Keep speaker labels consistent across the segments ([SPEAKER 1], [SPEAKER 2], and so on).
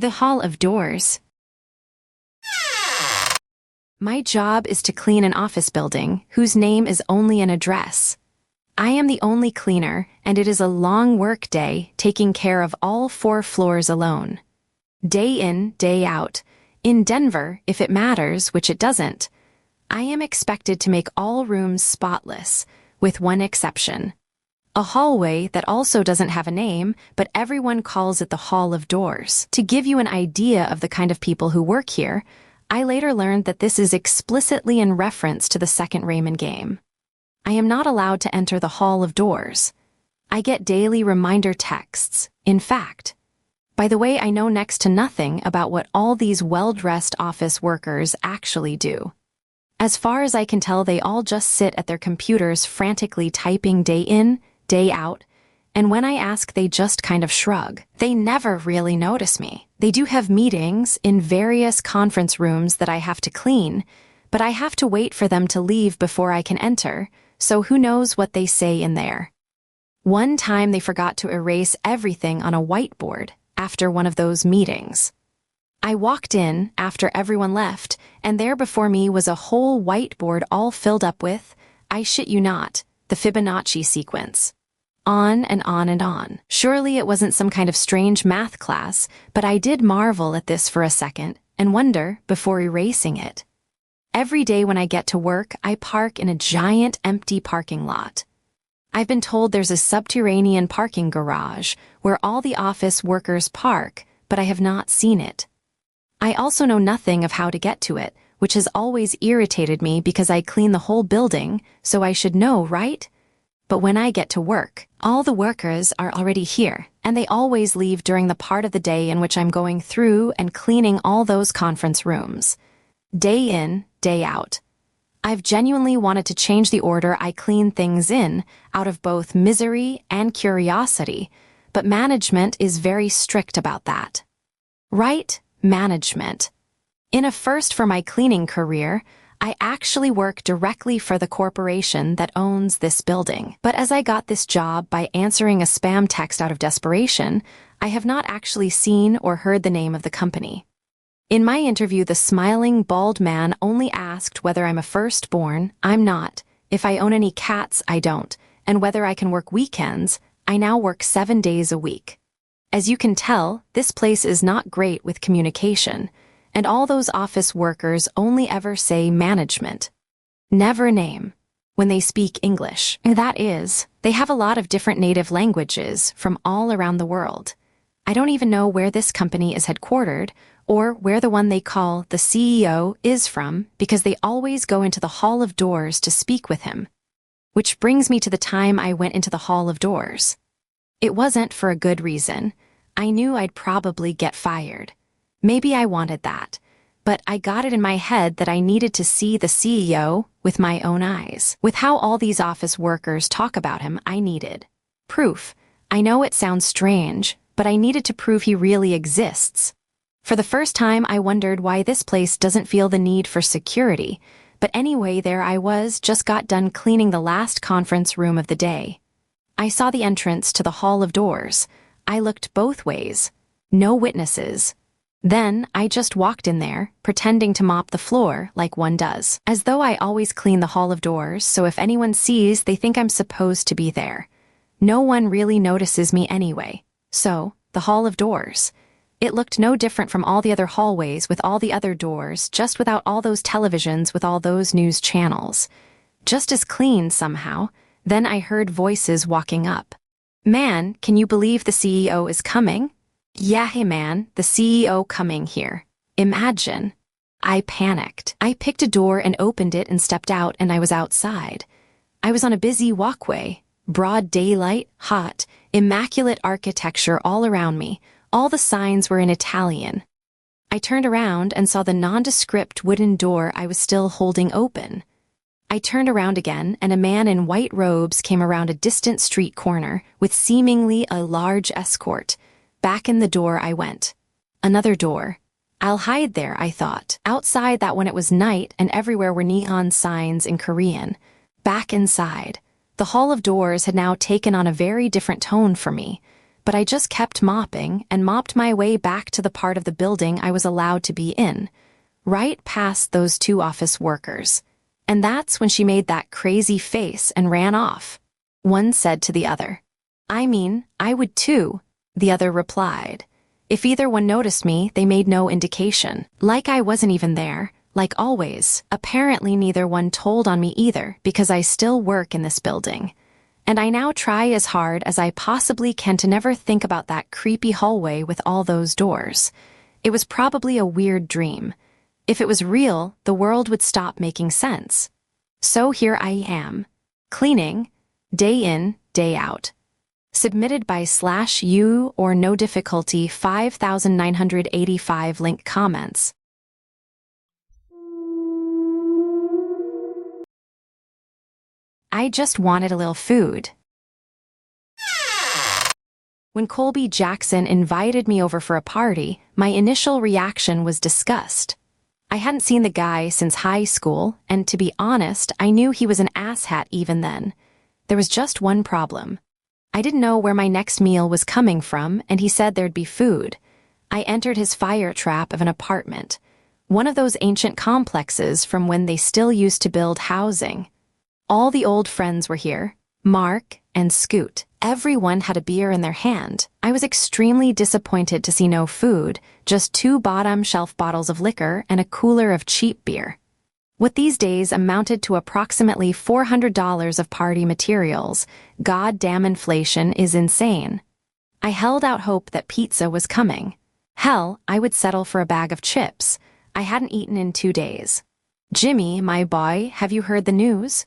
[SPEAKER 1] The Hall of Doors. My job is to clean an office building whose name is only an address. I am the only cleaner, and it is a long work day taking care of all 4 floors alone. Day in, day out. In Denver, if it matters, which it doesn't. I am expected to make all rooms spotless, with one exception. A hallway that also doesn't have a name, but everyone calls it the Hall of Doors. To give you an idea of the kind of people who work here, I later learned that this is explicitly in reference to the second Rayman game. I am not allowed to enter the Hall of Doors. I get daily reminder texts, in fact. By the way, I know next to nothing about what all these well-dressed office workers actually do. As far as I can tell, they all just sit at their computers frantically typing day in, day out, and when I ask, they just kind of shrug. They never really notice me. They do have meetings in various conference rooms that I have to clean, but I have to wait for them to leave before I can enter, so who knows what they say in there. One time they forgot to erase everything on a whiteboard after one of those meetings. I walked in after everyone left, and there before me was a whole whiteboard all filled up with, I shit you not, the Fibonacci sequence. On and on and on. Surely it wasn't some kind of strange math class, but I did marvel at this for a second and wonder before erasing it. Every day when I get to work, I park in a giant empty parking lot. I've been told there's a subterranean parking garage where all the office workers park, but I have not seen it. I also know nothing of how to get to it, which has always irritated me because I clean the whole building, so I should know, right? But when I get to work, all the workers are already here, and they always leave during the part of the day in which I'm going through and cleaning all those conference rooms. Day in, day out. I've genuinely wanted to change the order I clean things in, out of both misery and curiosity, but management is very strict about that. Right? Management. In a first for my cleaning career, I actually work directly for the corporation that owns this building. But as I got this job by answering a spam text out of desperation, I have not actually seen or heard the name of the company. In my interview, the smiling, bald man only asked whether I'm a firstborn. I'm not. If I own any cats, I don't. And whether I can work weekends. I now work 7 days a week. As you can tell, this place is not great with communication, and all those office workers only ever say management. Never name. When they speak English. That is, they have a lot of different native languages from all around the world. I don't even know where this company is headquartered, or where the one they call the CEO is from, because they always go into the Hall of Doors to speak with him. Which brings me to the time I went into the Hall of Doors. It wasn't for a good reason. I knew I'd probably get fired. Maybe I wanted that, but I got it in my head that I needed to see the CEO with my own eyes. With how all these office workers talk about him, I needed proof. I know it sounds strange, but I needed to prove he really exists. For the first time, I wondered why this place doesn't feel the need for security, but anyway, there I was, just got done cleaning the last conference room of the day. I saw the entrance to the Hall of Doors. I looked both ways. No witnesses. Then I just walked in there, pretending to mop the floor like one does, as though I always clean the Hall of Doors, so if anyone sees, they think I'm supposed to be there. No one really notices me anyway. So, the Hall of Doors. It looked no different from all the other hallways with all the other doors, just without all those televisions with all those news channels. Just as clean somehow. Then I heard voices walking up. Man, can you believe the CEO is coming? Yeah, hey man, the CEO coming here. Imagine. I panicked. I picked a door and opened it and stepped out, and I was outside. I was on a busy walkway. Broad daylight, hot, immaculate architecture all around me. All the signs were in Italian. I turned around and saw the nondescript wooden door I was still holding open. I turned around again, and a man in white robes came around a distant street corner with seemingly a large escort. Back in the door I went. Another door. I'll hide there, I thought. Outside that when it was night and everywhere were neon signs in Korean. Back inside. The Hall of Doors had now taken on a very different tone for me. but I just kept mopping and mopped my way back to the part of the building I was allowed to be in, right past those two office workers. And that's when she made that crazy face and ran off. One said to the other, "I mean, I would too," the other replied. If either one noticed me, they made no indication. Like I wasn't even there, like always. Apparently neither one told on me either, because I still work in this building. And I now try as hard as I possibly can to never think about that creepy hallway with all those doors. It was probably a weird dream. If it was real, the world would stop making sense. So here I am, cleaning, day in, day out. Submitted by /u or no difficulty 5985 link comments. I just wanted a little food. When Colby Jackson invited me over for a party, my initial reaction was disgust. I hadn't seen the guy since high school, and to be honest, I knew he was an asshat even then. There was just one problem. I didn't know where my next meal was coming from, and he said there'd be food. I entered his fire trap of an apartment, one of those ancient complexes from when they still used to build housing. All the old friends were here, Mark and Scoot. Everyone had a beer in their hand. I was extremely disappointed to see no food, just 2 bottom-shelf bottles of liquor and a cooler of cheap beer. What these days amounted to approximately $400 of party materials. Goddamn inflation is insane. I held out hope that pizza was coming. Hell, I would settle for a bag of chips. I hadn't eaten in 2 days. "Jimmy, my boy, have you heard the news?"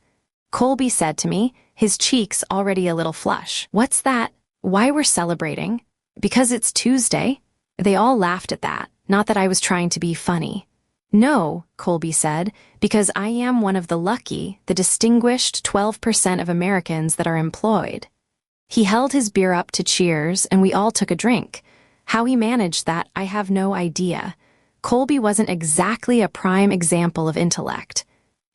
[SPEAKER 1] Colby said to me, his cheeks already a little flush. "What's that? Why we're celebrating? Because it's Tuesday?" They all laughed at that, not that I was trying to be funny. "No," Colby said, "because I am one of the lucky, the distinguished 12% of Americans that are employed." He held his beer up to cheers, and we all took a drink. How he managed that, I have no idea. Colby wasn't exactly a prime example of intellect.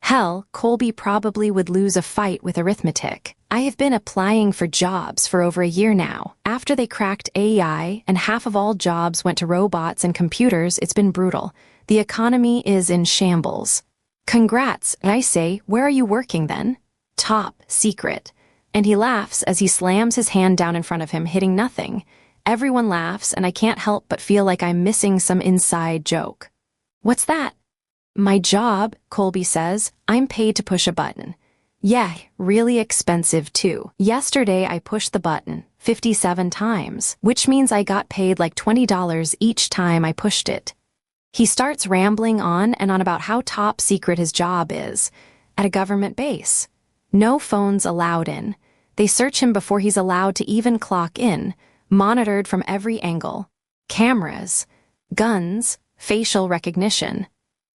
[SPEAKER 1] Hell, Colby probably would lose a fight with arithmetic. I have been applying for jobs for over a year now. After they cracked AI and half of all jobs went to robots and computers, it's been brutal. The economy is in shambles. "Congrats," I say. "Where are you working then?" "Top secret." And he laughs as he slams his hand down in front of him, hitting nothing. Everyone laughs, and I can't help but feel like I'm missing some inside joke. "What's that?" "My job," Colby says. "I'm paid to push a button." Yeah, really expensive too. Yesterday I pushed the button 57 times, which means I got paid like $20 each time I pushed it. He starts rambling on and on about how top secret his job is, at a government base. No phones allowed in. They search him before he's allowed to even clock in, monitored from every angle. Cameras, guns, facial recognition.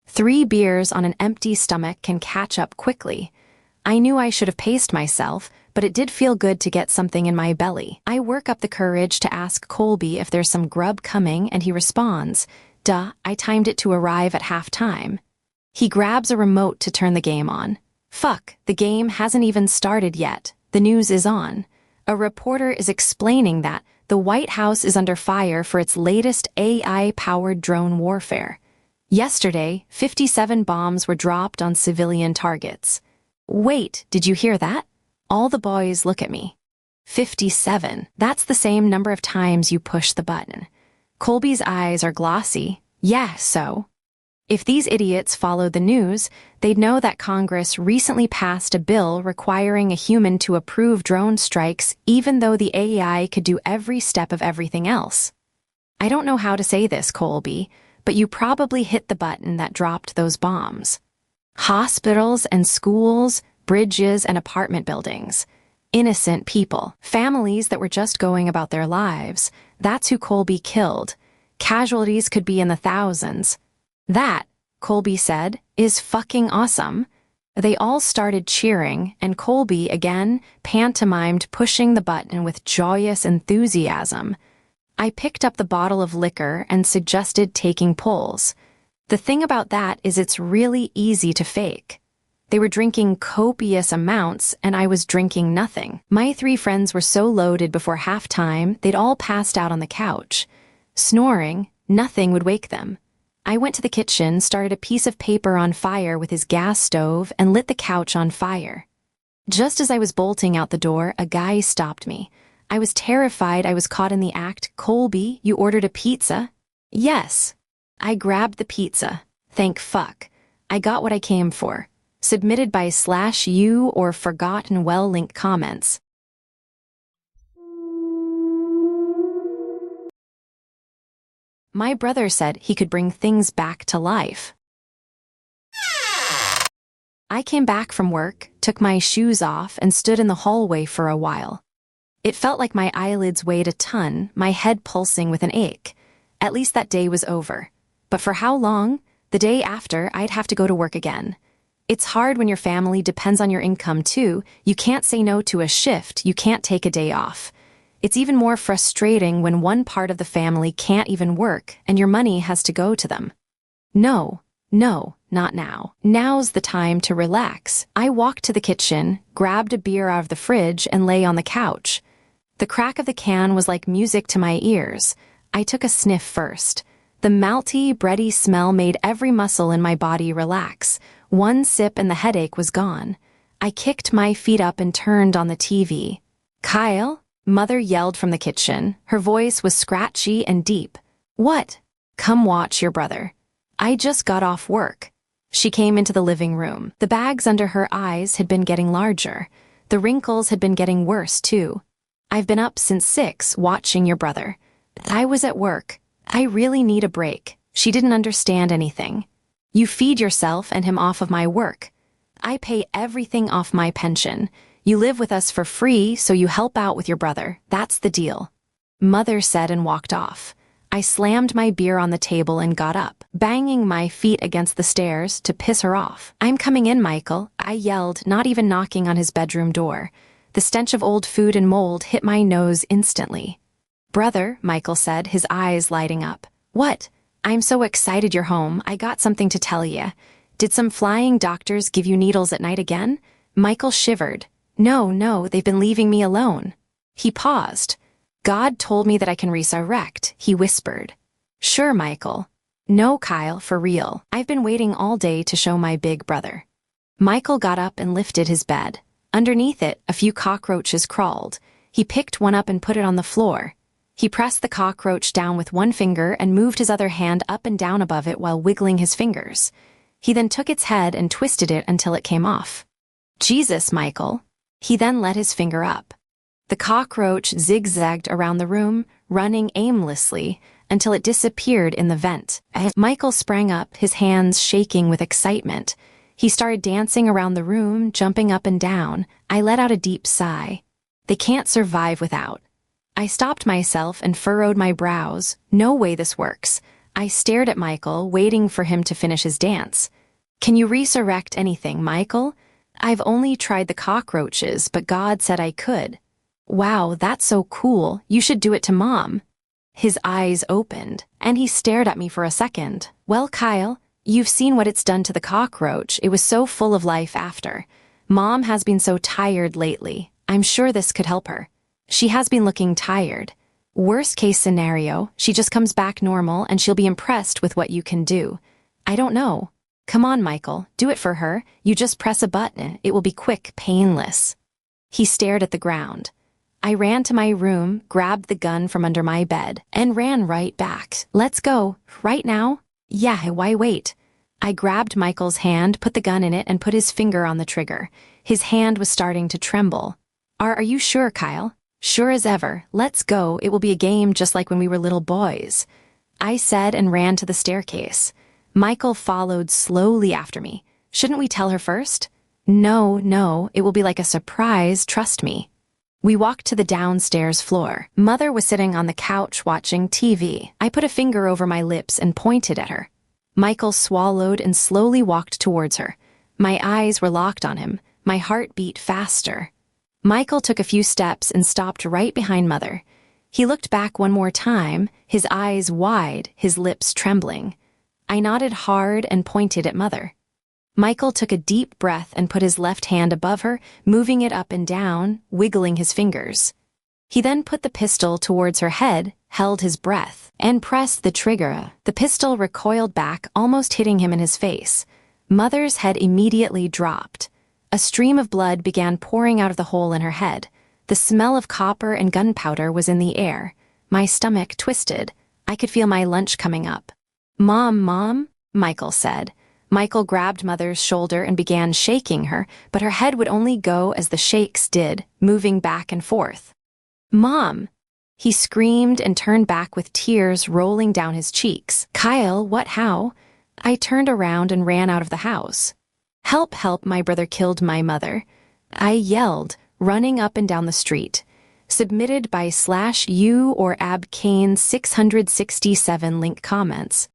[SPEAKER 1] 3 beers on an empty stomach can catch up quickly. I knew I should have paced myself, but it did feel good to get something in my belly. I work up the courage to ask Colby if there's some grub coming, and he responds, "Duh, I timed it to arrive at halftime." He grabs a remote to turn the game on. Fuck, the game hasn't even started yet. The news is on. A reporter is explaining that the White House is under fire for its latest AI-powered drone warfare. Yesterday, 57 bombs were dropped on civilian targets. Wait, did you hear that? All the boys look at me. 57. That's the same number of times you push the button. Colby's eyes are glossy. Yeah, so. If these idiots followed the news, they'd know that Congress recently passed a bill requiring a human to approve drone strikes even though the AI could do every step of everything else. I don't know how to say this, Colby, but you probably hit the button that dropped those bombs. Hospitals and schools, bridges and apartment buildings. Innocent people, families that were just going about their lives. That's who Colby killed. Casualties could be in the thousands. That, Colby said, is fucking awesome. They all started cheering, and Colby, again, pantomimed pushing the button with joyous enthusiasm. I picked up the bottle of liquor and suggested taking pulls. The thing about that is it's really easy to fake. They were drinking copious amounts, and I was drinking nothing. My 3 friends were so loaded before halftime, they'd all passed out on the couch. Snoring, nothing would wake them. I went to the kitchen, started a piece of paper on fire with his gas stove, and lit the couch on fire. Just as I was bolting out the door, a guy stopped me. I was terrified I was caught in the act. "Colby, you ordered a pizza?" "Yes." I grabbed the pizza. Thank fuck. I got what I came for. Submitted by /u or forgotten well-linked comments. My brother said he could bring things back to life. I came back from work, took my shoes off, and stood in the hallway for a while. It felt like my eyelids weighed a ton, my head pulsing with an ache. At least that day was over. But for how long? The day after, I'd have to go to work again. It's hard when your family depends on your income too. You can't say no to a shift, you can't take a day off. It's even more frustrating when one part of the family can't even work and your money has to go to them. No, not now. Now's the time to relax. I walked to the kitchen, grabbed a beer out of the fridge, and lay on the couch. The crack of the can was like music to my ears. I took a sniff first. The malty, bready smell made every muscle in my body relax. One sip and the headache was gone. I kicked my feet up and turned on the TV. "Kyle?" Mother yelled from the kitchen. Her voice was scratchy and deep. "What?" "Come watch your brother." I just got off work. She came into the living room. The bags under her eyes had been getting larger. The wrinkles had been getting worse, too. "I've been up since 6, watching your brother." I was at work. I really need a break. She didn't understand anything. "You feed yourself and him off of my work. I pay everything off my pension. You live with us for free, so you help out with your brother. That's the deal." Mother said and walked off. I slammed my beer on the table and got up, banging my feet against the stairs to piss her off. "I'm coming in, Michael," I yelled, not even knocking on his bedroom door. The stench of old food and mold hit my nose instantly. "Brother," Michael said, his eyes lighting up. "What?" "I'm so excited you're home. I got something to tell you. Did some flying doctors give you needles at night again?" Michael shivered. No, they've been leaving me alone." He paused. "God told me that I can resurrect," he whispered. "Sure, Michael." "No, Kyle, for real. I've been waiting all day to show my big brother." Michael got up and lifted his bed. Underneath it, a few cockroaches crawled. He picked one up and put it on the floor. He pressed the cockroach down with one finger and moved his other hand up and down above it while wiggling his fingers. He then took its head and twisted it until it came off. "Jesus, Michael." He then let his finger up. The cockroach zigzagged around the room, running aimlessly, until it disappeared in the vent. Michael sprang up, his hands shaking with excitement. He started dancing around the room, jumping up and down. I let out a deep sigh. They can't survive without. I stopped myself and furrowed my brows. No way this works. I stared at Michael, waiting for him to finish his dance. "Can you resurrect anything, Michael?" "I've only tried the cockroaches, but God said I could." "Wow, that's so cool. You should do it to Mom." His eyes opened, and he stared at me for a second. "Well, Kyle, you've seen what it's done to the cockroach. It was so full of life after. Mom has been so tired lately. I'm sure this could help her. She has been looking tired. Worst case scenario, she just comes back normal and she'll be impressed with what you can do. I don't know. Come on, Michael, do it for her. You just press a button. It will be quick, painless." He stared at the ground. I ran to my room, grabbed the gun from under my bed, and ran right back. "Let's go. Right now?" "Yeah, why wait?" I grabbed Michael's hand, put the gun in it, and put his finger on the trigger. His hand was starting to tremble. Are you sure, Kyle?" "Sure as ever. Let's go. It will be a game just like when we were little boys," I said and ran to the staircase. Michael followed slowly after me. "Shouldn't we tell her first?" No, it will be like a surprise, trust me." We walked to the downstairs floor. Mother was sitting on the couch watching TV. I put a finger over my lips and pointed at her. Michael swallowed and slowly walked towards her. My eyes were locked on him. My heart beat faster. Michael took a few steps and stopped right behind Mother. He looked back one more time, his eyes wide, his lips trembling. I nodded hard and pointed at Mother. Michael took a deep breath and put his left hand above her, moving it up and down, wiggling his fingers. He then put the pistol towards her head, held his breath, and pressed the trigger. The pistol recoiled back, almost hitting him in his face. Mother's head immediately dropped. A stream of blood began pouring out of the hole in her head. The smell of copper and gunpowder was in the air. My stomach twisted. I could feel my lunch coming up. Mom, Michael said. Michael grabbed Mother's shoulder and began shaking her, but her head would only go as the shakes did, moving back and forth. Mom! He screamed and turned back with tears rolling down his cheeks. Kyle, how? I turned around and ran out of the house. Help, my brother killed my mother. I yelled, running up and down the street. Submitted by /U or Ab Kane 667 link comments.